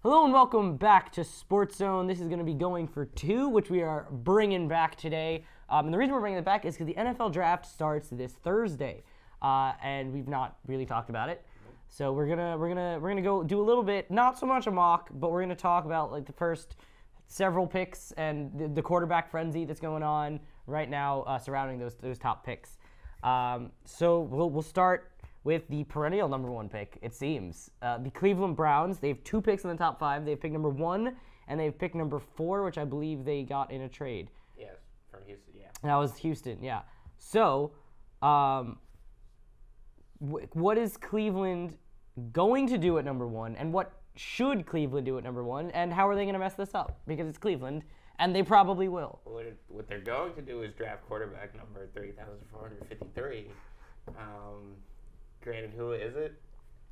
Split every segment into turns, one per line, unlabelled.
Hello and welcome back to Sports Zone. This is going to be going for two, which we are bringing back today. And the reason we're bringing it back is because the NFL draft starts this Thursday, and we've not really talked about it. So we're gonna go do a little bit, not so much a mock, but we're gonna talk about like the first several picks and the quarterback frenzy that's going on right now surrounding those top picks. So we'll start with the perennial number one pick, it seems. The Cleveland Browns, they have two picks in the top five. They have pick number 1, and they have pick number 4, which I believe they got in a trade.
Yes, from Houston, yeah.
That was Houston, yeah. So, what is Cleveland going to do at number 1, and what should Cleveland do at number 1, and how are they going to mess this up? Because it's Cleveland, and they probably will.
What they're going to do is draft quarterback number 3,453. Granted, who is it?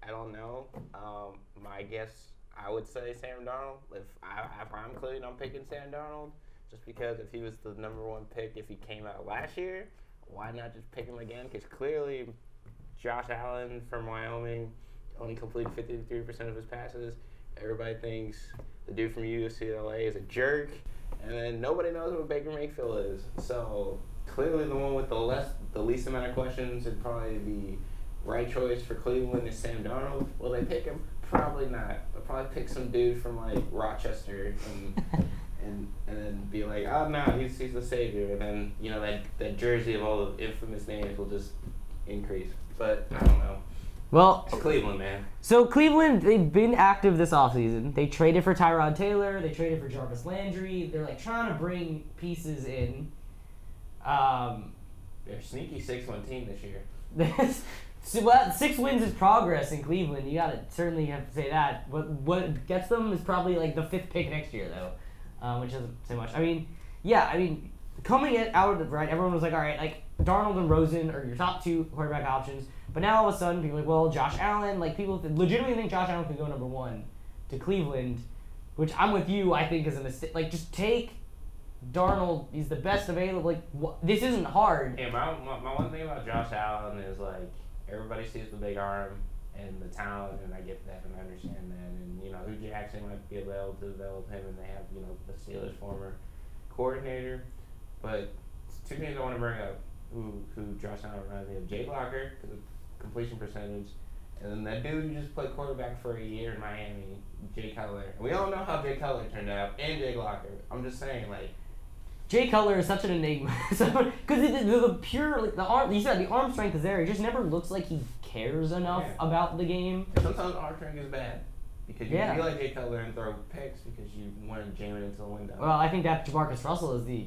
I don't know. My guess, I would say Sam Darnold. If I'm Cleveland, I'm picking Sam Darnold. Just because if he was the number one pick, if he came out last year, why not just pick him again? Because clearly, Josh Allen from Wyoming only completed 53% of his passes. Everybody thinks the dude from UCLA is a jerk. And then nobody knows what Baker Mayfield is. So clearly the one with the least amount of questions would probably be right choice for Cleveland is Sam Darnold. Will they pick him? Probably not. They'll probably pick some dude from like Rochester and then be like, oh no, he's the savior. And then that jersey of all the infamous names will just increase. But I don't know.
Well,
it's Cleveland, man.
So Cleveland, they've been active this offseason. They traded for Tyrod Taylor. They traded for Jarvis Landry. They're like trying to bring pieces in.
They're a sneaky 6-1 team this year.
So, well, 6 wins is progress in Cleveland. You gotta certainly have to say that. What gets them is probably like the 5th pick next year, though, which doesn't say much. Coming out of the right, everyone was like, all right, like Darnold and Rosen are your top 2 quarterback options. But now all of a sudden, people are like, well, Josh Allen, like people legitimately think Josh Allen could go number 1 to Cleveland, which I'm with you. I think is a mistake. Like, just take Darnold. He's the best available. Like, this isn't hard.
Yeah, my one thing about Josh Allen is like, everybody sees the big arm and the talent, and I get that and I understand that. And, Hugh Jackson might be able to develop him, and they have, the Steelers' former coordinator. But 2 things I want to bring up who Josh Allen reminds me of. Jake Locker, because of completion percentage, and then that dude who just played quarterback for a year in Miami, Jay Cutler. And we all know how Jay Cutler turned out, and Jake Locker. I'm just saying, like,
Jay Cutler is such an enigma. Because the pure, like, the arm, you said the arm strength is there. It just never looks like he cares enough about the game.
And sometimes arm strength is bad. Because you can be like Jay Cutler and throw picks because you want to jam it into the window.
Well, I think that Jamarcus Russell is the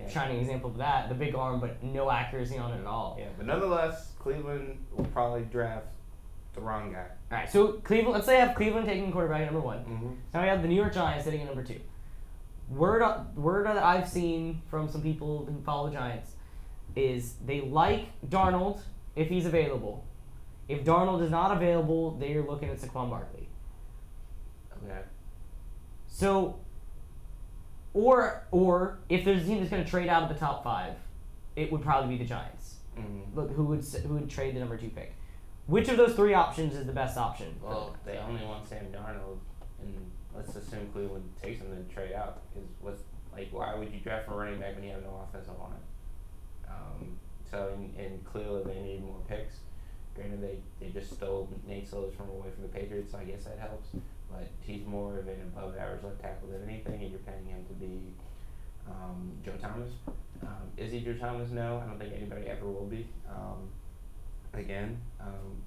shining example of that. The big arm, but no accuracy on it at all.
Yeah, but nonetheless, Cleveland will probably draft the wrong guy.
All right, so Cleveland. Let's say I have Cleveland taking quarterback at number 1.
Mm-hmm.
Now we have the New York Giants sitting at number 2. Word that I've seen from some people who follow the Giants is they like Darnold if he's available. If Darnold is not available, they are looking at Saquon Barkley.
Okay.
So, or if there's a team that's going to trade out of the top 5, it would probably be the Giants.
Mm-hmm.
Look, who would trade the number 2 pick? Which of those 3 options is the best option?
Well, they only want Sam Darnold, and let's assume Cleveland takes him to trade out. Because why would you draft for running back when you have no offensive line? So in Cleveland they need more picks. Granted, they just stole Nate Solder from away from the Patriots, so I guess that helps. But he's more of an above-average left tackle than anything, and you're paying him to be Joe Thomas. Is he Joe Thomas? No, I don't think anybody ever will be.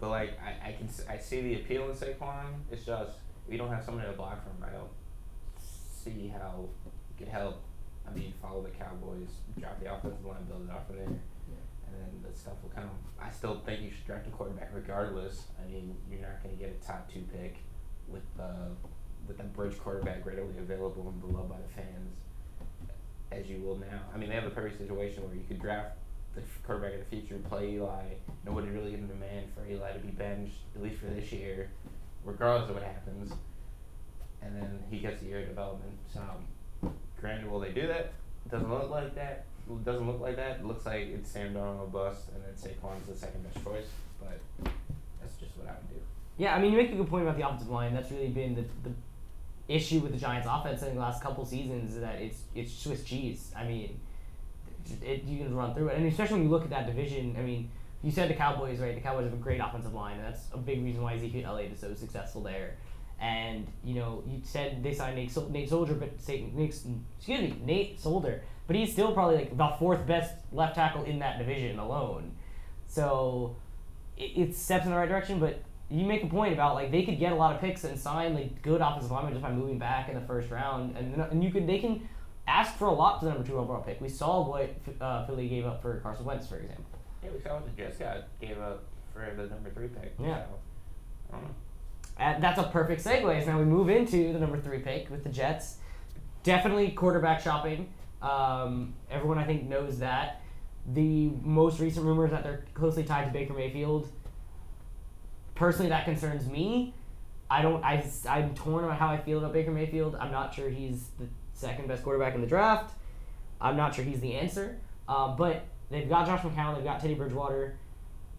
But I see the appeal in Saquon. It's just we don't have somebody to block for him. I don't see how it could help. I mean, follow the Cowboys, drop the offensive line, build it off from there. And then the stuff will come. I still think you should draft a quarterback regardless. I mean, you're not going to get a top 2 pick with the bridge quarterback readily available and beloved by the fans, as you will now. I mean, they have a perfect situation where you could draft the quarterback of the future, play Eli. Nobody's really going to demand for Eli to be benched, at least for this year, regardless of what happens. And then he gets a year of development. So, granted, will they do that? It doesn't look like that. It looks like it's Sam Darnold or bust, and then Saquon's the second best choice. But that's just what I would do.
Yeah, I mean, you make a good point about the offensive line. That's really been issue with the Giants' offense in the last couple seasons is that it's Swiss cheese. I mean, you can run through it, and especially when you look at that division. I mean, you said the Cowboys, right? The Cowboys have a great offensive line, and that's a big reason why Ezekiel Elliott is so successful there. And you said they signed Nate Solder, but Nate Solder, but he's still probably like the fourth best left tackle in that division alone. So it's steps in the right direction, but you make a point about like they could get a lot of picks and sign like good offensive linemen just by moving back in the first round, and they can ask for a lot for the number 2 overall pick. We saw what Philly gave up for Carson Wentz, for example.
Yeah, we saw what the Jets gave up for the number 3 pick.
Yeah.
So,
And that's a perfect segue. So now we move into the number 3 pick with the Jets. Definitely quarterback shopping. Everyone I think knows that. The most recent rumors that they're closely tied to Baker Mayfield. Personally, that concerns me. I'm torn about how I feel about Baker Mayfield. I'm not sure he's the second best quarterback in the draft. I'm not sure he's the answer. But they've got Josh McCown. They've got Teddy Bridgewater.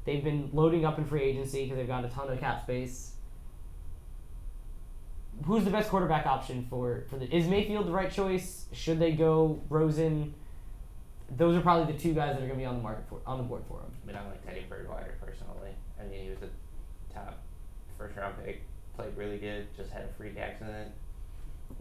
They've been loading up in free agency because they've got a ton of cap space. Who's the best quarterback option for the? Is Mayfield the right choice? Should they go Rosen? Those are probably the 2 guys that are going to be on the board for him.
But I like Teddy Bridgewater personally. I mean, he was a top first-round pick. Played really good. Just had a freak accident.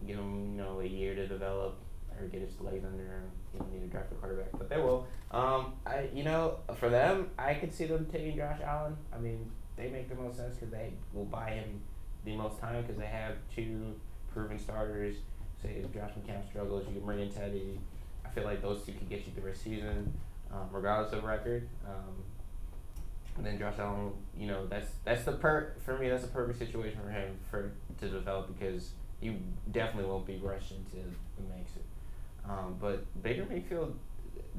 Give him, a year to develop or get his legs under him. You don't need to draft a quarterback, but they will. For them, I could see them taking Josh Allen. I mean, they make the most sense because they will buy him the most time because they have 2 proven starters. Say if Josh McCown struggles, you can bring in Teddy. I feel like those 2 can get you through a season, regardless of record. And then Josh Allen, that's the for me. That's a perfect situation for him to develop because he definitely won't be rushed into the mix. But Baker Mayfield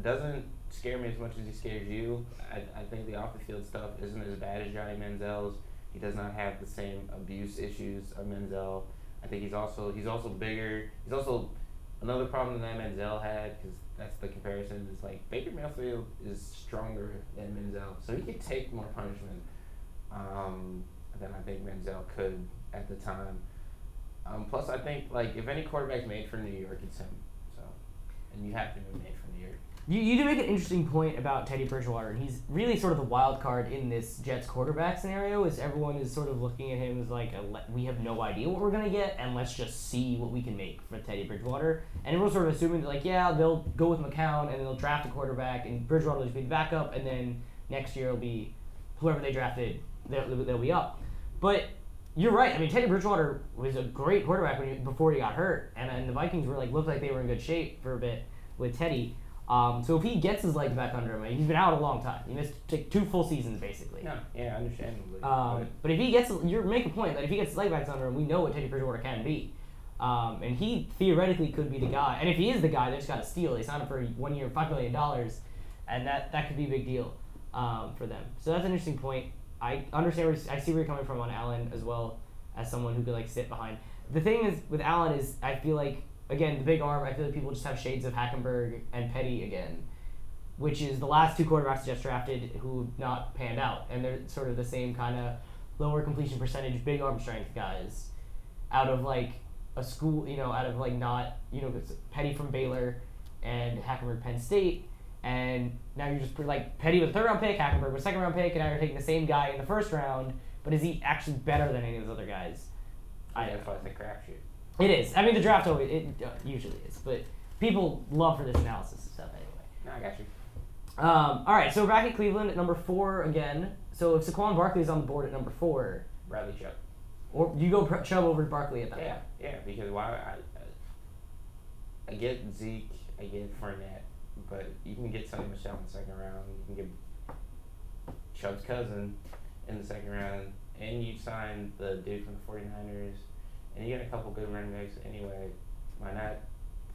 doesn't scare me as much as he scares you. I think the off the field stuff isn't as bad as Johnny Manziel's. He does not have the same abuse issues of Manziel. I think he's also bigger. He's also another problem that Manziel had, because that's the comparison, is like Baker Mayfield is stronger than Manziel, so he could take more punishment than I think Manziel could at the time. Plus, I think like if any quarterback's made for New York, it's him. So, and you have to be made for New York.
You do make an interesting point about Teddy Bridgewater, and he's really sort of the wild card in this Jets quarterback scenario. Is everyone is sort of looking at him as like we have no idea what we're gonna get, and let's just see what we can make for Teddy Bridgewater. And everyone's sort of assuming that they'll go with McCown and they'll draft a quarterback, and Bridgewater will just be the backup, and then next year it'll be whoever they drafted, they'll be up. But you're right. I mean, Teddy Bridgewater was a great quarterback before he got hurt, and the Vikings looked like they were in good shape for a bit with Teddy. So if he gets his legs back under him, he's been out a long time. He missed 2 full seasons basically.
Yeah, understandably.
But if he gets, you make a point that if he gets his legs back under him, we know what Teddy Bridgewater can be. And he theoretically could be the guy. And if he is the guy, they just got to steal. They signed him for 1 year, $5 million, and that could be a big deal for them. So that's an interesting point. I understand. I see where you're coming from on Allen as well as someone who could sit behind. The thing is with Allen is I feel like. Again, the big arm, I feel like people just have shades of Hackenberg and Petty again, which is the last 2 quarterbacks just drafted who have not panned out. And they're sort of the same kind of lower completion percentage, big arm strength guys out of a school, out of not, Petty from Baylor and Hackenberg Penn State. And now you're just Petty was a 3rd round pick, Hackenberg was a 2nd round pick, and now you're taking the same guy in the 1st round, but is he actually better than any of those other guys?
That's why it's a crapshoot.
It is. I mean, the draft usually is, but people love for this analysis and stuff anyway.
No, I got you.
All right, so we're back at Cleveland at number 4 again. So if Saquon Barkley is on the board at number 4,
Bradley Chubb.
Or you go Chubb over Barkley at that point.
Yeah, because I get Zeke, I get Fournette, but you can get Sonny Michel in the 2nd round. You can get Chubb's cousin in the 2nd round, and you sign the dude from the 49ers. And you get a couple good running backs anyway. Why not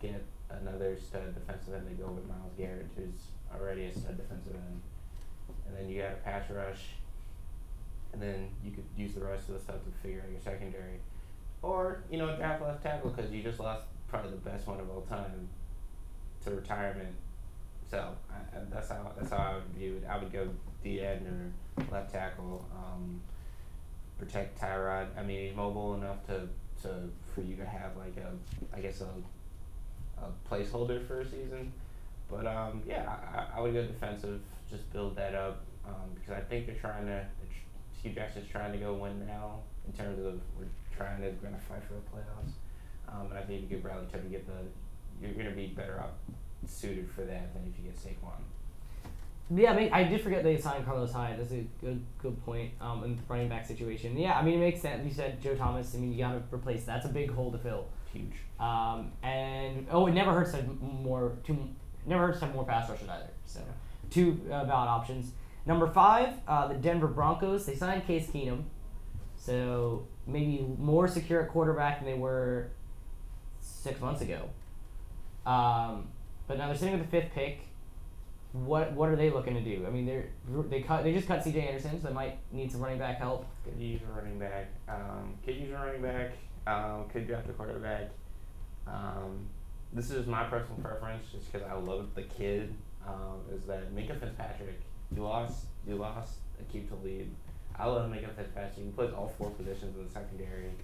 get another stud defensive end to go with Myles Garrett, who's already a stud defensive end? And then you got a pass rush. And then you could use the rest of the stuff to figure out your secondary. Or, draft left tackle because you just lost probably the best one of all time to retirement. So that's how I would view it. I would go D-end or left tackle. Protect Tyrod. I mean, he's mobile enough to for you to have like a placeholder for a season. But yeah, I would go defensive. Just build that up because I think Hugh Jackson's trying to go win now in terms of we're trying to fight for the playoffs. And I think if you get Bradley Chubb, you're going to be better off suited for that than if you get Saquon.
Yeah, I mean, I did forget they signed Carlos Hyde. That's a good point in the running back situation. Yeah, I mean, it makes sense. You said Joe Thomas. I mean, you got to replace. That's a big hole to fill.
Huge.
And it never hurts to have more pass rushers either. So, two valid options. Number 5, the Denver Broncos. They signed Case Keenum, so maybe more secure at quarterback than they were 6 months ago. But now they're sitting with the 5th pick. What are they looking to do? I mean, they just cut C.J. Anderson, so they might need some running back help.
Could use a running back. Could draft a quarterback. This is my personal preference, just because I love the kid. Is that Minkah Fitzpatrick? You lost Aqib Talib. I love Minkah Fitzpatrick. He plays all 4 positions in the secondary.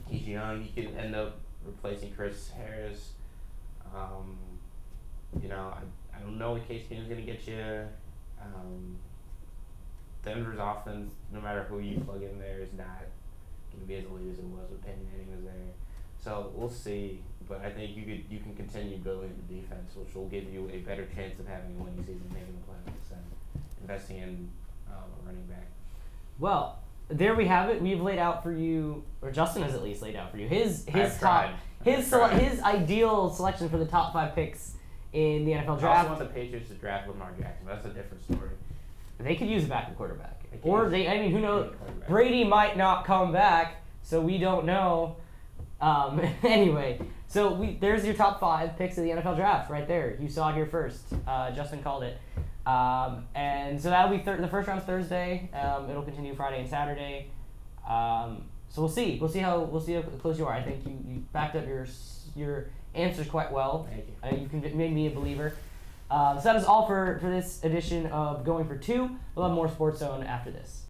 He's young. He could end up replacing Chris Harris. I don't know what Case Keenum's going to get you. Denver's offense, no matter who you plug in there, is not going to be as elite as it was when Peyton Manning was there. So we'll see. But I think you can continue building the defense, which will give you a better chance of having a winning season, making the playoffs, and investing in a running back.
Well, there we have it. We've laid out for you, or Justin has at least laid out for you his ideal selection for the top 5 picks in the NFL draft.
I also want the Patriots to draft Lamar Jackson. That's a different story.
They could use a backup quarterback. Who knows? Brady might not come back, so we don't know. Anyway, so there's your top 5 picks of the NFL draft right there. You saw it here first. Justin called it. And so that'll be the first round's Thursday. It'll continue Friday and Saturday. So we'll see. We'll see how close you are. I think you backed up your answers quite well.
Thank you.
You made me a believer. So that is all for this edition of Going for 2. We'll have more Sports Zone after this.